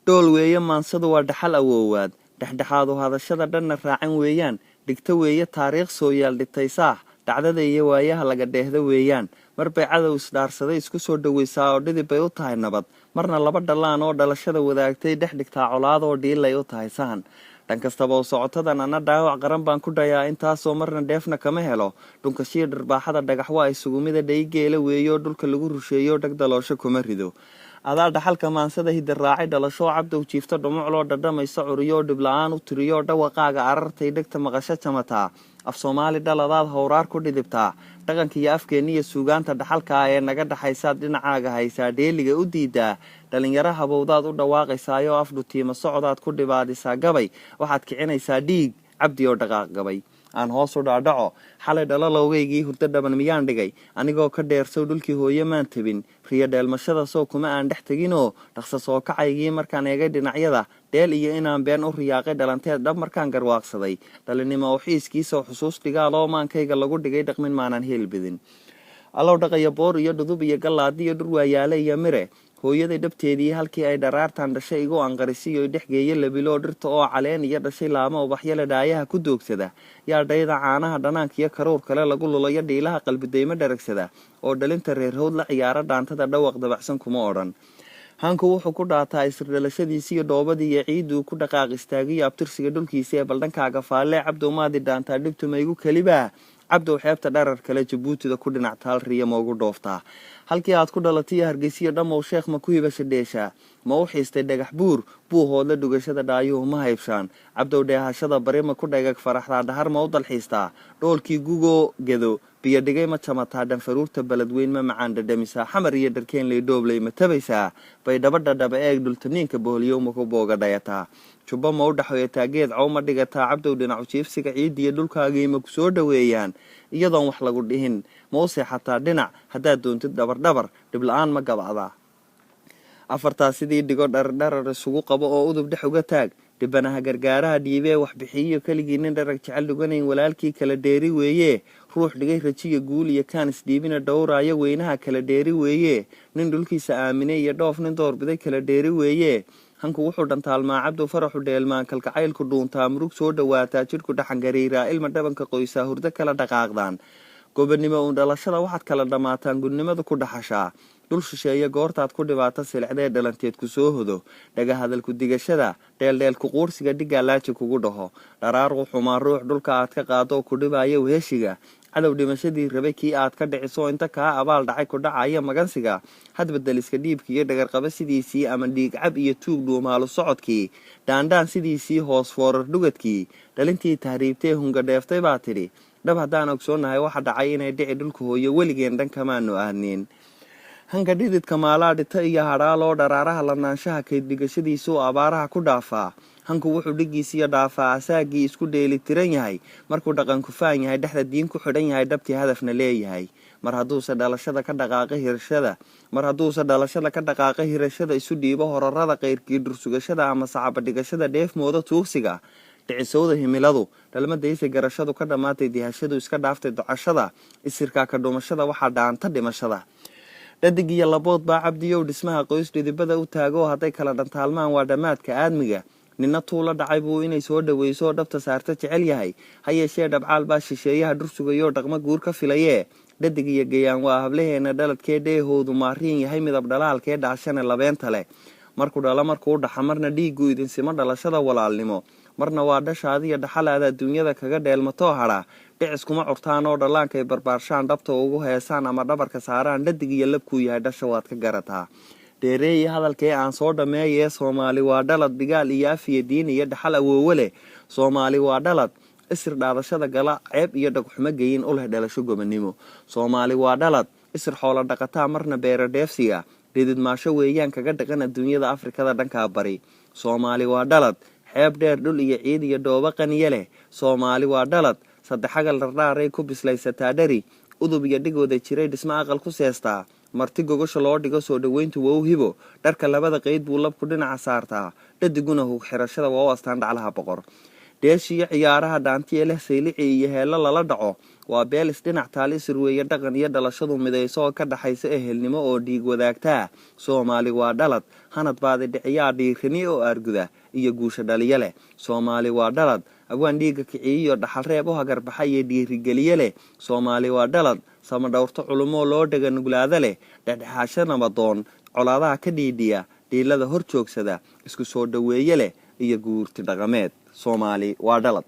dhool weeye maansadu waa dhaxal awoowaad dhexdhexaadu hadashada dhanna raacan weeyaan dhigta weeye taariikh soo yaal dhitaysaah dhacdada iyo waayaha laga dheehda weeyaan mar bay cadow isdhaarsaday isku soo dhawaysaa oo dhidib bay u tahay nabad marna laba dhalaan oo dhalashada wadaagtay dhex dhigtaa colaad oo dhiilay u tahay sahan dhan kastaba oo socotadan ana dhaawac qaran baan ku dhayaa intaasoo marna dheefna kama helo dhunkashiya dharbaaxada dhagax waa isugumida dhaygeela weeyo dhulka lagu rusheeyo dhag daloosho kuma rido adaa dhaxalka maansada hidirraacay dhalasho cabdow jiifta dhumucloo dhadhamaysa curiyo dhibla-aan u tiriyo dhawaqaaga arartay dhegta maqasho jamataa af soomaali dhaladaad howraar ku dhidibtaa dhaqanka iyo afkeenniiyo suugaanta dhaxalkaa ee naga dhaxaysaad dhinacaaga haysaa dheeliga u diidaa dhalinyaro habowdaad u dhawaaqaysaayoo afdhutiima socdaad ku dhibaadisaa gabay waxaad kicinaysaa dhiig cabdi oo dhaqaaq gabay aan hoos u dhaadhaco xalay dhalalowgaygii hurdo dhaban miyaan dhigay anigoo ka dheersow dhulkii hooye maan tabin riyo dheelmashada sow kuma aan dhex teginoo dhaqsa soo kacaygii markaan eegay dhinacyada dheel iyo inaan been u riyaaqay dhalanteed dhab markaan garwaaqsaday dhalinimo oo xiiskiisao xusuus dhigaaloo maankayga lagu dhigay dhaqmin maanan heelbidin allow dhaqaya boor iyo dhudub iyo gallaadi iyo dhurwaayaale iyo mire hooyaday dhabteedii halkii ay dharaartan dhashay igu anqarisiyo dhexgeeyo labiloo dhirta oo caleen iyo dhashay laamo ubaxyale dhaayaha ku doogsada yaa dhayda caanaha dhanaanka iyo karuur kale lagu lulayo dhiilaha qalbidaymo dharagsada oo dhalinta reer howd la ciyaaro dhaantada dhawaq dabacsan kuma odhan hanku wuxuu ku dhaataa isrdhalashadiisiiyo dhoobadii iyo ciiduu ku dhaqaaq istaagiyo abtirsiga dhulkiisa ee baldhankaaga faalle cabdow maadi dhaantaa dhibtumaygu kelibaa cabdow xeebta dharar kale jabuutida ku dhinac taal riya ma ugu dhooftaa halkii aad ku dhalataiyo hargeysiyo dhammow sheekh ma ku hibasha dheeshaa ma u xiistay dhagax buur buu hoodla dhugashada dhaayuhu ma haybshaan cabdow dheehashada bari ma ku dhagag faraxdaa dhahar ma u dalxiistaa dhoolkii gugoo gedo biyo dhigay ma jamataa dhanfaruurta beledweyn ma macaan dhadhamisaa xamar iyo dharkeenley dhoobley ma tabaysaa bay dhabadhadhaba eeg dhultaniinka boholiyow ma ku booga dhayataa jubbo ma u dhaxweetaa geed cow ma dhigataa cabdow dhinacu jiifsiga ciiddiiyo dhulkaagii ma ku soo dhoweeyaan iyadoon wax lagu dhihin ma u seexataa dhinac haddaad doontid dhabardhabar dhibla-aan ma gabacdaa afartaa sidii dhigo dhardharar isugu qabo oo udub dhex uga taag dhibanaha gargaaraha dhiibee waxbixiyiyo keligii nin dharag jecel dhuganayn walaalkii kala dheeri weeye ruux dhigay rajiya guul iyo kaan isdhiibina dhowraayo weynaha kala dheeri weeye nin dhulkiisa aaminay iyo dhoof nin doorbiday kala dheeri weeye hanku wuxuu dhantaalmaa cabdow faraxu dheelmaan kalkacaylku dhuuntaa murug soo dhawaataa jidhku dhaxangariiraa ilma dhabanka qoysaa hurdo kala dhaqaaqdaan gobannimo uun dhalashada waxaad kala dhammaataan gudnimada ku dhaxashaa dhul shisheeye goortaad ku dhibaato silicdee dhalanteed ku soo hodo dhagahadalku digashada dheeldheelku quursiga dhiggaa laaji kugu dhaho dharaarqu xumaan ruux dhulka aad ka qaado oo ku dhibaayo weheshiga cadow dhimashadii rabay kii aad ka dhiciso inta kaa abaal dhacay ku dhacaya magansiga hadbadeliska dhiibka iyo dhagarqaba sidiisii ama dhiigcab iyo tuug dhuumaalu socodkii dhaandhaan sidiisii hoos foorar dhugadkii dhalintii tahriibtee hunga dheeftay baa tidhi dhab haddaan ogsoonahay waxa dhacay inay dhici dhulka hooyo weligeen dhan kamaanu aadneen hanka dhididka maalaa dhita iyo hadhaaloo dharaaraha lanaanshaha kayddhigashadiisuu abaaraha ku dhaafaa hanku wuxuu dhigiisiyo dhaafaa asaagii isku dheeli tiran yahay markuu dhaqan kufaan yahay dhexda diin ku xidhan yahay dhabtii hadafna leeyahay mar hadduuse dhalashada ka dhaqaaqa hirashada isu dhiibo horarada qayrkii dhursugashada ama sacabadhigashada dheefmooda tuugsiga dhicisowda himiladu dhalmadaysa garashadu ka dhammaatay dihashadu iska dhaaftay docashada isirkaa ka dhumashada waxaa dhaanta dhimashada dhadig iyo labood baa cabdiyow dhismaha qoys dhidibada u taagoo hadday kala dhantaalmaan waa dhammaadka aadmiga nina tuula dhacay buu inay soo dhawayso oo dhabta saarta jecel yahay ha yeeshee dhabcaal baa shisheeyaha dhursugayoo dhaqmo guur ka filayee dhadig iyo gayaan waa hablaheena dhaladkee dheehoodu maariin yahay midab dhalaalkee dhaashane labeenta leh markuu dhala markuu dhaxa marna dhiigu idinsimo dhalashada walaalnimo marna waa dhashaadiyo dhaxalaada adduunyada kaga dheelmatoo hadha dhicis kuma curtaan oo dhallaankay barbaarshaan dhabta ugu heesaan ama dhabarka saaraan dhadig iyo labkuu yahay dhasha waad ka garataa dheereeyi hadalkee aan soo dhammeeyee soomaali waa dhalad dhigaal iyo af iyo diin iyo dhaxal awoowe leh soomaali waa dhalad isir dhaadashada gala ceeb iyo dhagxumo geyin u leh dhalasho gobannimo soomaali waa dhalad isir xoola dhaqataa marna beera dheefsiga dhidid maasho weeyaan kaga dhaqan adduunyada afrikada dhankaa bari soomaali waa dhalad xeeb dheer dhul iyo ciid iyo dhoobo qaniye leh soomaali waa dhalad saddexagal dhardhaaray ku bislaysataa dhari udub iyo dhigooda jiray dhismo aqal ku seestaa marti gogosha loo dhigo soo dhoweyntu waa u hibo dharka labada qayd buu labku dhinaca saartaa dhadiguna hug xirashada waa u astaan dhaclaha boqor dheeshiiyo ciyaaraha dhaantiye leh saylici iyo heello lala dhaco waa beel isdhinac taali sirweeye dhaqan iyo dhalashadu midayso oo ka dhaxaysa ehelnimo oo dhiig wadaagtaa Soomaali waa dhalad hanad baadi dhiciyaa dhiirani oo arguda iyo guusha dhaliya leh Soomaali waa dhalad abwaan dhiiga kiciyo dhaxal reeb oo hagarbaxay iyo dhiirigeliye leh Soomaali waa dhalad sama dhawrto culumo loo dhaga nuglaada leh dhexdhexaashana madoon colaadaha ka dhiidhiya dhiilada hor joogsada isku soo dhaweeye leh iyo guurti dhaqameed Soomaali waa dhalad